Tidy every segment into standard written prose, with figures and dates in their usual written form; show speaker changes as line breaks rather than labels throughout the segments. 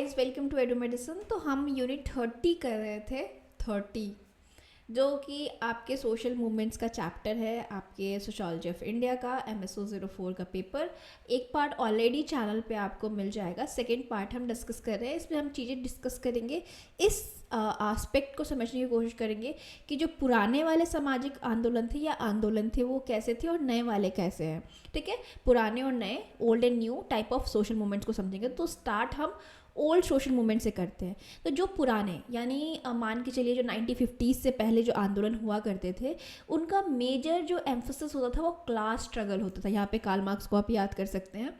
Guys, welcome to Edu Medicine. तो हम unit 30 कर रहे थे। 30 जो कि आपके सोशल मूवमेंट्स का चैप्टर है, आपके सोशोलॉजी ऑफ इंडिया का MSO 04 का पेपर। एक पार्ट ऑलरेडी चैनल पे आपको मिल जाएगा, सेकंड पार्ट हम डिस्कस कर रहे हैं। इसमें हम चीज़ें डिस्कस करेंगे, इस एस्पेक्ट को समझने की कोशिश करेंगे कि जो पुराने वाले सामाजिक आंदोलन थे या आंदोलन थे वो कैसे थे और नए वाले कैसे हैं। ठीक है, पुराने और नए, old and new type of social movements को समझेंगे। तो स्टार्ट हम ओल्ड सोशल मूवमेंट से करते हैं। तो जो पुराने यानी मान के चलिए जो 1950s से पहले जो आंदोलन हुआ करते थे, उनका मेजर जो एम्फोसिस होता था वो क्लास स्ट्रगल होता था। यहाँ पे कार्ल मार्क्स को आप याद कर सकते हैं,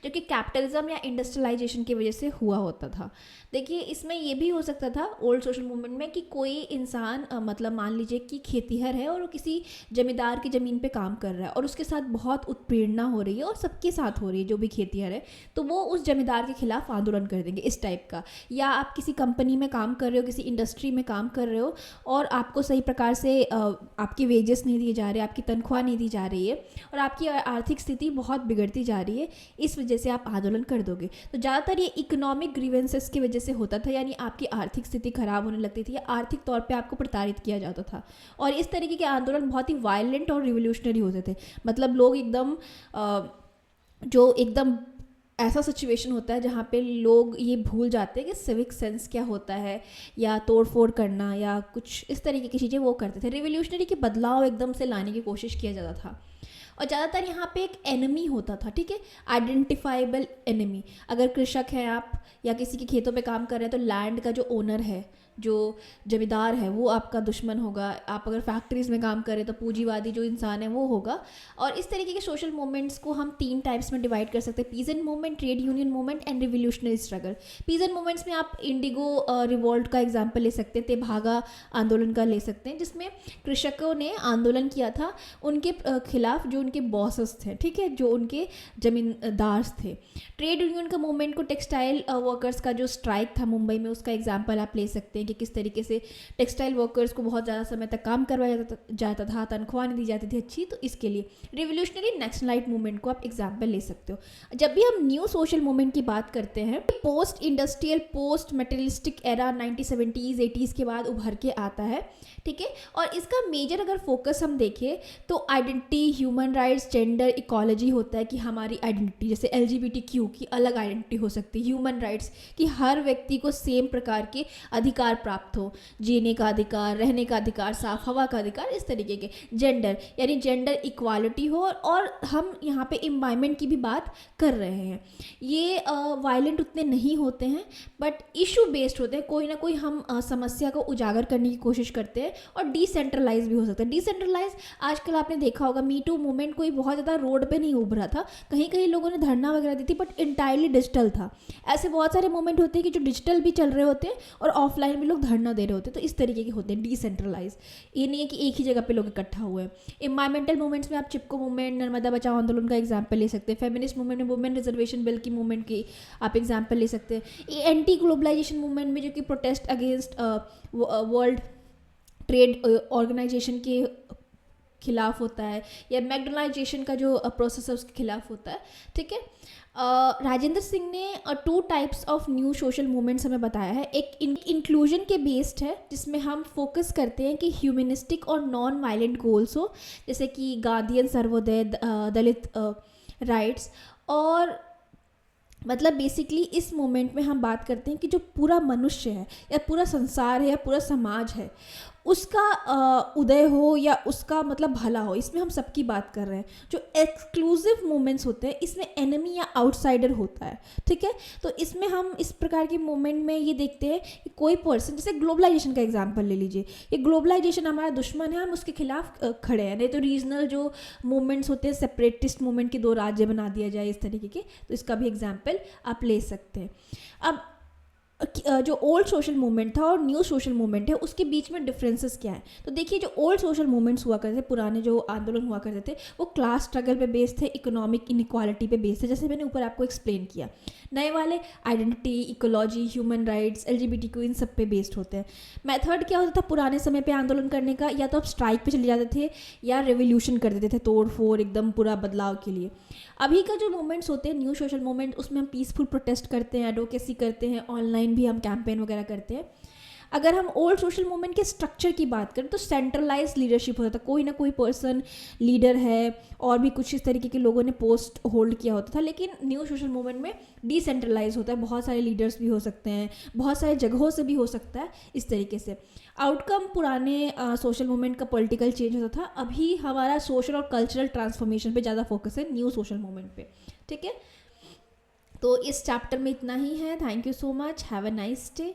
जो कि कैपिटलिज्म या इंडस्ट्रियलाइजेशन की वजह से हुआ होता था। देखिए, इसमें ये भी हो सकता था ओल्ड सोशल मूवमेंट में कि कोई इंसान मतलब मान लीजिए कि खेतीहर है और वो किसी जमींदार की ज़मीन पे काम कर रहा है और उसके साथ बहुत उत्पीड़ना हो रही है और सबके साथ हो रही है जो भी खेतीहर है, तो वो उस जमींदार के खिलाफ आंदोलन कर देंगे, इस टाइप का। या आप किसी कंपनी में काम कर रहे हो, किसी इंडस्ट्री में काम कर रहे हो और आपको सही प्रकार से आपकी वेजेस नहीं दिए जा रहे, आपकी तनख्वाह नहीं दी जा रही है और आपकी आर्थिक स्थिति बहुत बिगड़ती जा रही है, इस वजह से आप आंदोलन कर दोगे। तो ज़्यादातर ये इकोनॉमिक ग्रीवेंसेस की वजह से होता था, यानी आपकी आर्थिक स्थिति खराब होने लगती थी या आर्थिक तौर पे आपको प्रताड़ित किया जाता था। और इस तरीके के आंदोलन बहुत ही वायलेंट और रिवोल्यूशनरी होते थे। मतलब लोग एकदम जो एकदम ऐसा सिचुएशन होता है जहाँ पे लोग ये भूल जाते हैं कि सिविक सेंस क्या होता है, या तोड़ फोड़ करना या कुछ इस तरीके की चीज़ें वो करते थे। रिवोल्यूशनरी के बदलाव एकदम से लाने की कोशिश किया जाता था। और ज़्यादातर यहाँ पे एक एनिमी होता था, ठीक है, आइडेंटिफाइबल एनिमी। अगर कृषक हैं आप या किसी के खेतों पे काम कर रहे हैं, तो लैंड का जो ओनर है, जो जमींदार है, वो आपका दुश्मन होगा। आप अगर फैक्ट्रीज़ में काम करें तो पूंजीवादी जो इंसान है वो होगा। और इस तरीके के सोशल मूवमेंट्स को हम 3 टाइप्स में डिवाइड कर सकते हैं: peasant movement, trade union movement and revolutionary struggle. Peasant movements में आप इंडिगो रिवोल्ट का एग्जाम्पल ले सकते हैं, तेभागा आंदोलन का ले सकते हैं, जिसमें कृषकों ने आंदोलन किया था उनके खिलाफ जो उनके बॉसेस थे, ठीक है, जो उनके जमींदार थे। ट्रेड यूनियन का मूवमेंट को टेक्सटाइल वर्कर्स का जो स्ट्राइक था मुंबई में, उसका एग्जाम्पल आप ले सकते हैं कि किस तरीके से टेक्सटाइल वर्कर्स को बहुत ज़्यादा समय तक काम करवाया जाता था, तनख्वाह नहीं दी जाती थी अच्छी। तो इसके लिए रिवोल्यूशनरी नेशनलाइट मूवमेंट को आप एग्जाम्पल ले सकते हो। जब भी हम न्यू सोशल मूवमेंट की बात करते हैं, post industrial, post materialistic era 1970s 80s के बाद उभर के आता है, ठीक है। और इसका मेजर अगर फोकस हम देखें तो identity, human rights, gender equality होता है कि हमारी आइडेंटिटी, जैसे LGBTQ की अलग आइडेंटिटी हो सकती है। ह्यूमन राइट्स कि हर व्यक्ति को सेम प्रकार के अधिकार प्राप्त हो, जीने का अधिकार, रहने का अधिकार, साफ हवा का अधिकार, इस तरीके के। जेंडर यानी जेंडर इक्वालिटी हो। और हम यहाँ पे एनवायरनमेंट की भी बात कर रहे हैं। ये वायलेंट उतने नहीं होते हैं बट इशू बेस्ड होते हैं। कोई ना कोई हम समस्या को उजागर करने की कोशिश करते हैं। और डिसेंट्रलाइज भी हो सकता है। डिसेंट्रलाइज आजकल आपने देखा होगा, मी टू मूवमेंट कोई बहुत ज़्यादा रोड पे नहीं उभरा था, कहीं कहीं लोगों ने धरना वगैरह दी थी, बट इंटायरली डिजिटल था। ऐसे बहुत सारे मूवमेंट होते हैं कि जो डिजिटल भी चल रहे होते हैं और ऑफलाइन भी लोग धरना दे रहे होते हैं। तो इस तरीके के होते हैं डिसेंट्रलाइज। ये नहीं है कि एक ही जगह पे लोग इकट्ठा हुए हैं। एनवायरमेंटल मूवमेंट्स में आप चिपको मूवमेंट, नर्मदा बचाओ आंदोलन का एग्जाम्पल ले सकते हैं। फेमिनिस्ट मूवमेंट में वुमेन रिजर्वेशन बिल की मूवमेंट की आप एग्जाम्पल ले सकते हैं। एंटी ग्लोबलाइजेशन मूवमेंट में जो कि protest against World Trade Organization के खिलाफ होता है, या मैकडोनाइजेशन का जो प्रोसेस है उसके खिलाफ होता है, ठीक है। राजेंद्र सिंह ने 2 types of new social movements हमें बताया है। एक इंक्लूजन के बेस्ड है, जिसमें हम फोकस करते हैं कि ह्यूमनिस्टिक और नॉन वायलेंट गोल्स हो, जैसे कि गांधीयन सर्वोदय, दलित राइट्स। और मतलब बेसिकली इस मोमेंट में हम बात करते हैं कि जो पूरा मनुष्य है या पूरा संसार है या पूरा समाज है, उसका उदय हो या उसका मतलब भला हो, इसमें हम सबकी बात कर रहे हैं। जो एक्सक्लूसिव मूवमेंट्स होते हैं, इसमें एनिमी या आउटसाइडर होता है, ठीक है। तो इसमें हम इस प्रकार के मूवमेंट में ये देखते हैं कि कोई पर्सन, जैसे ग्लोबलाइजेशन का एग्जांपल ले लीजिए, ये ग्लोबलाइजेशन हमारा दुश्मन है, हम उसके खिलाफ खड़े हैं। नहीं तो रीजनल जो मूवमेंट्स होते हैं, सेपरेटिस्ट मूवमेंट की 2 राज्य बना दिया जाए, इस तरीके के, तो इसका भी एग्जाम्पल आप ले सकते हैं। अब जो ओल्ड सोशल मूवमेंट था और न्यू सोशल मूवमेंट है, उसके बीच में डिफरेंसेस क्या है। तो देखिए, जो ओल्ड सोशल मूवमेंट्स हुआ करते थे, पुराने जो आंदोलन हुआ करते थे, वो क्लास स्ट्रगल पे बेस्ड थे, इकोनॉमिक इनइक्वालिटी पे बेस्ड थे, जैसे मैंने ऊपर आपको एक्सप्लेन किया। नए वाले identity, ecology, human rights, LGBTQ इन सब पे बेस्ड होते हैं। मेथड क्या होता था पुराने समय पे आंदोलन करने का, या तो आप स्ट्राइक पे चले जाते थे या रेवोल्यूशन कर देते थे, तोड़ फोड़ एकदम पूरा बदलाव के लिए। अभी का जो मूवमेंट्स होते हैं न्यू सोशल मूवमेंट, उसमें हम पीसफुल प्रोटेस्ट करते हैं, एडवोकेसी करते हैं, ऑनलाइन भी हम कैंपेन वगैरह करते हैं। अगर हम ओल्ड सोशल मूवमेंट के स्ट्रक्चर की बात करें तो सेंट्रलाइज लीडरशिप होता था, कोई ना कोई पर्सन लीडर है और भी कुछ इस तरीके के लोगों ने पोस्ट होल्ड किया होता था। लेकिन न्यू सोशल मूवमेंट में डिसेंट्रलाइज होता है, बहुत सारे लीडर्स भी हो सकते हैं, बहुत सारे जगहों से भी हो सकता है, इस तरीके से। आउटकम पुराने सोशल मूवमेंट का पॉलिटिकल चेंज होता था, अभी हमारा सोशल और कल्चरल ट्रांसफॉर्मेशन पे ज़्यादा फोकस है न्यू सोशल मूवमेंट पे। ठीक है, तो इस चैप्टर में इतना ही है। Thank you so much, have a nice day.